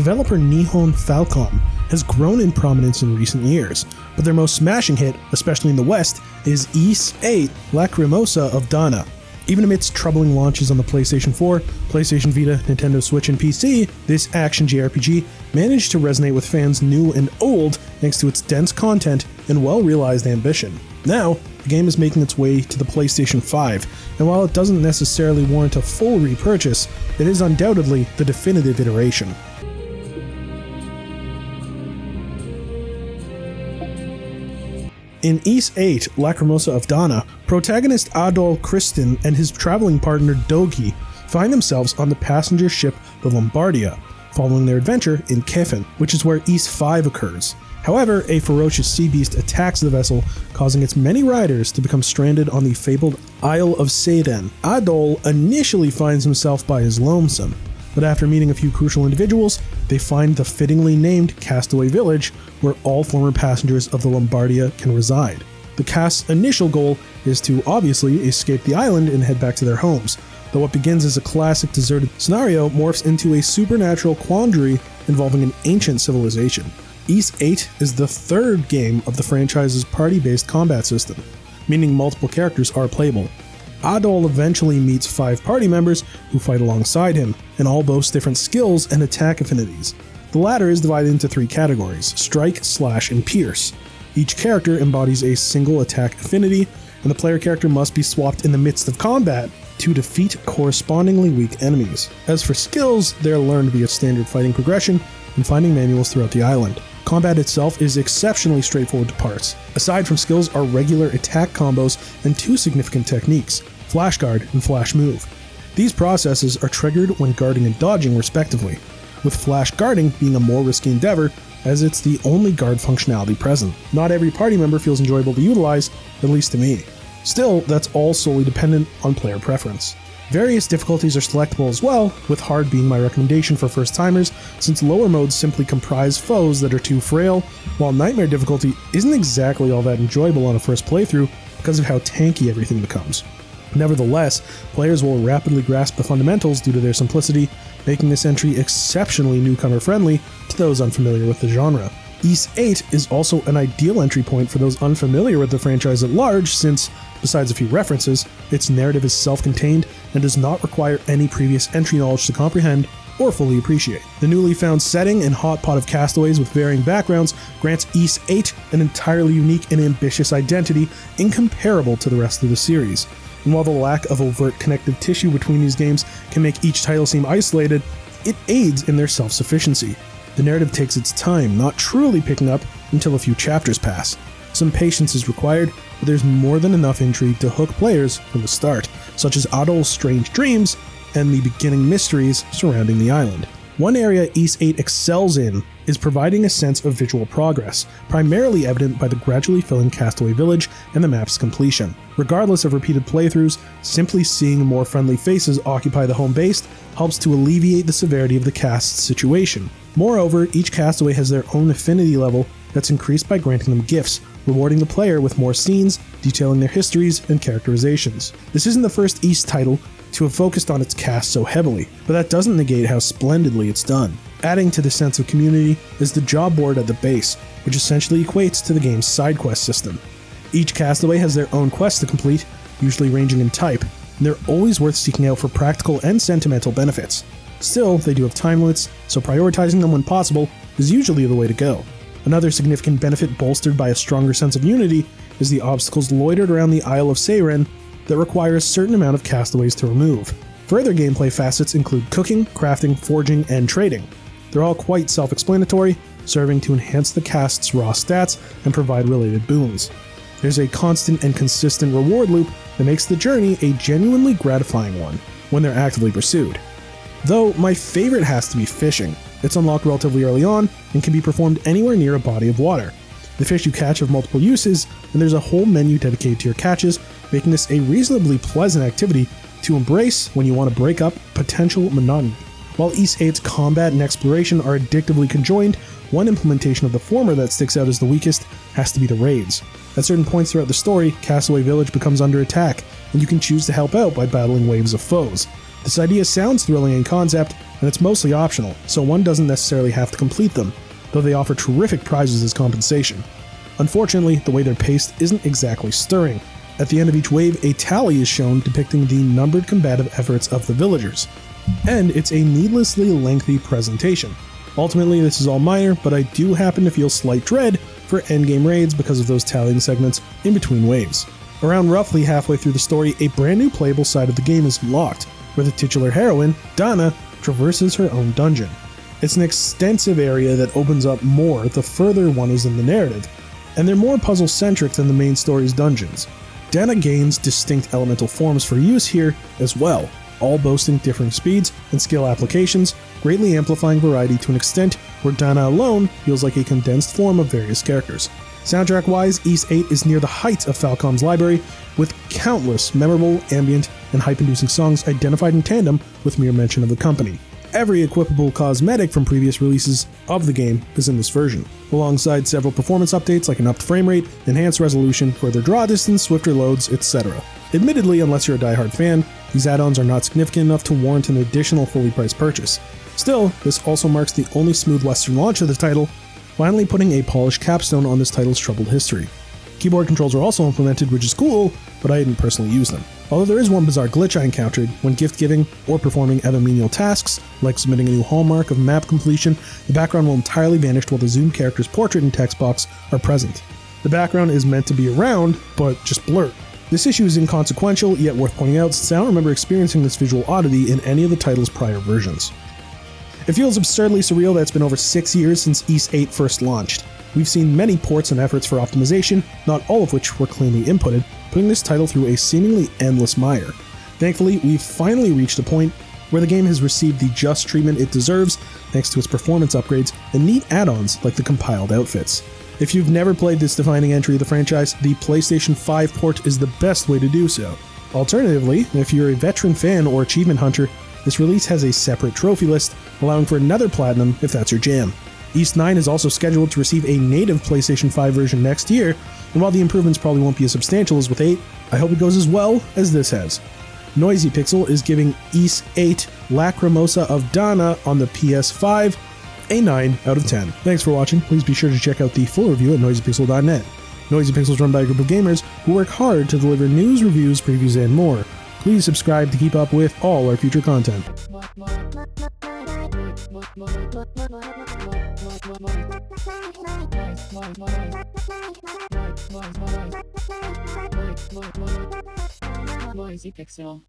Developer Nihon Falcom has grown in prominence in recent years, but their most smashing hit, especially in the West, is Ys VIII Lacrimosa of Dana. Even amidst troubling launches on the PlayStation 4, PlayStation Vita, Nintendo Switch, and PC, this action JRPG managed to resonate with fans new and old thanks to its dense content and well-realized ambition. Now, the game is making its way to the PlayStation 5, and while it doesn't necessarily warrant a full repurchase, it is undoubtedly the definitive iteration. In Ys VIII Lacrimosa of Dana, protagonist Adol Kristin and his traveling partner Dogi find themselves on the passenger ship the Lombardia, following their adventure in Kefin, which is where Ys V occurs. However, a ferocious sea beast attacks the vessel, causing its many riders to become stranded on the fabled Isle of Seyden. Adol initially finds himself by his lonesome, but after meeting a few crucial individuals, they find the fittingly named Castaway Village, where all former passengers of the Lombardia can reside. The cast's initial goal is to obviously escape the island and head back to their homes, though what begins as a classic deserted scenario morphs into a supernatural quandary involving an ancient civilization. Ys VIII is the third game of the franchise's party-based combat system, meaning multiple characters are playable. Adol eventually meets 5 party members who fight alongside him, and all boast different skills and attack affinities. The latter is divided into 3 categories: strike, slash, and pierce. Each character embodies a single attack affinity, and the player character must be swapped in the midst of combat to defeat correspondingly weak enemies. As for skills, they are learned via standard fighting progression and finding manuals throughout the island. Combat itself is exceptionally straightforward to parse. Aside from skills are regular attack combos and 2 significant techniques: Flash Guard and Flash Move. These processes are triggered when guarding and dodging respectively, with Flash Guarding being a more risky endeavor as it's the only guard functionality present. Not every party member feels enjoyable to utilize, at least to me. Still, that's all solely dependent on player preference. Various difficulties are selectable as well, with hard being my recommendation for first-timers, since lower modes simply comprise foes that are too frail, while nightmare difficulty isn't exactly all that enjoyable on a first playthrough because of how tanky everything becomes. Nevertheless, players will rapidly grasp the fundamentals due to their simplicity, making this entry exceptionally newcomer-friendly to those unfamiliar with the genre. Ys VIII is also an ideal entry point for those unfamiliar with the franchise at large since, besides a few references, its narrative is self-contained and does not require any previous entry knowledge to comprehend or fully appreciate. The newly found setting and hot pot of castaways with varying backgrounds grants Ys VIII an entirely unique and ambitious identity incomparable to the rest of the series. And while the lack of overt connective tissue between these games can make each title seem isolated, it aids in their self-sufficiency. The narrative takes its time, not truly picking up until a few chapters pass. Some patience is required, but there's more than enough intrigue to hook players from the start, such as Adol's strange dreams and the beginning mysteries surrounding the island. One area Ys VIII excels in is providing a sense of visual progress, primarily evident by the gradually filling Castaway Village and the map's completion. Regardless of repeated playthroughs, simply seeing more friendly faces occupy the home base helps to alleviate the severity of the cast's situation. Moreover, each castaway has their own affinity level that's increased by granting them gifts, rewarding the player with more scenes, detailing their histories and characterizations. This isn't the first Ys title to have focused on its cast so heavily, but that doesn't negate how splendidly it's done. Adding to the sense of community is the job board at the base, which essentially equates to the game's side quest system. Each castaway has their own quest to complete, usually ranging in type, and they're always worth seeking out for practical and sentimental benefits. Still, they do have time limits, so prioritizing them when possible is usually the way to go. Another significant benefit bolstered by a stronger sense of unity is the obstacles loitered around the Isle of Seyren that require a certain amount of castaways to remove. Further gameplay facets include cooking, crafting, forging, and trading. They're all quite self-explanatory, serving to enhance the cast's raw stats and provide related boons. There's a constant and consistent reward loop that makes the journey a genuinely gratifying one when they're actively pursued. Though my favorite has to be fishing. It's unlocked relatively early on and can be performed anywhere near a body of water. The fish you catch have multiple uses, and there's a whole menu dedicated to your catches, making this a reasonably pleasant activity to embrace when you want to break up potential monotony. While Ys VIII's combat and exploration are addictively conjoined, one implementation of the former that sticks out as the weakest has to be the raids. At certain points throughout the story, Castaway Village becomes under attack, and you can choose to help out by battling waves of foes. This idea sounds thrilling in concept, and it's mostly optional, so one doesn't necessarily have to complete them, though they offer terrific prizes as compensation. Unfortunately, the way they're paced isn't exactly stirring. At the end of each wave, a tally is shown depicting the numbered combative efforts of the villagers, and it's a needlessly lengthy presentation. Ultimately, this is all minor, but I do happen to feel slight dread for endgame raids because of those tallying segments in between waves. Around roughly halfway through the story, a brand new playable side of the game is unlocked, where the titular heroine, Dana, traverses her own dungeon. It's an extensive area that opens up more the further one is in the narrative, and they're more puzzle-centric than the main story's dungeons. Dana gains distinct elemental forms for use here as well, all boasting differing speeds and skill applications, greatly amplifying variety to an extent where Dana alone feels like a condensed form of various characters. Soundtrack-wise, Ys VIII is near the height of Falcom's library, with countless memorable, ambient, and hype-inducing songs identified in tandem with mere mention of the company. Every equipable cosmetic from previous releases of the game is in this version, alongside several performance updates like an upped frame rate, enhanced resolution, further draw distance, swifter loads, etc. Admittedly, unless you're a diehard fan, these add-ons are not significant enough to warrant an additional fully priced purchase. Still, this also marks the only smooth Western launch of the title, finally putting a polished capstone on this title's troubled history. Keyboard controls are also implemented, which is cool, but I didn't personally use them. Although there is one bizarre glitch I encountered when gift-giving or performing other menial tasks, like submitting a new hallmark of map completion, the background will entirely vanish while the zoomed character's portrait and text box are present. The background is meant to be around, but just blurred. This issue is inconsequential, yet worth pointing out since I don't remember experiencing this visual oddity in any of the title's prior versions. It feels absurdly surreal that it's been over 6 years since Ys VIII first launched. We've seen many ports and efforts for optimization, not all of which were cleanly inputted, putting this title through a seemingly endless mire. Thankfully, we've finally reached a point where the game has received the just treatment it deserves thanks to its performance upgrades and neat add-ons like the compiled outfits. If you've never played this defining entry of the franchise, the PlayStation 5 port is the best way to do so. Alternatively, if you're a veteran fan or achievement hunter, this release has a separate trophy list, allowing for another platinum if that's your jam. Ys IX is also scheduled to receive a native PlayStation 5 version next year, and while the improvements probably won't be as substantial as with 8, I hope it goes as well as this has. Noisy Pixel is giving Ys VIII Lacrimosa of Dana on the PS5 a 9 out of 10. Thanks for watching. Please be sure to check out the full review at noisypixel.net. Noisy Pixel is run by a group of gamers who work hard to deliver news, reviews, previews, and more. Please subscribe to keep up with all our future content. Noisy Pixel.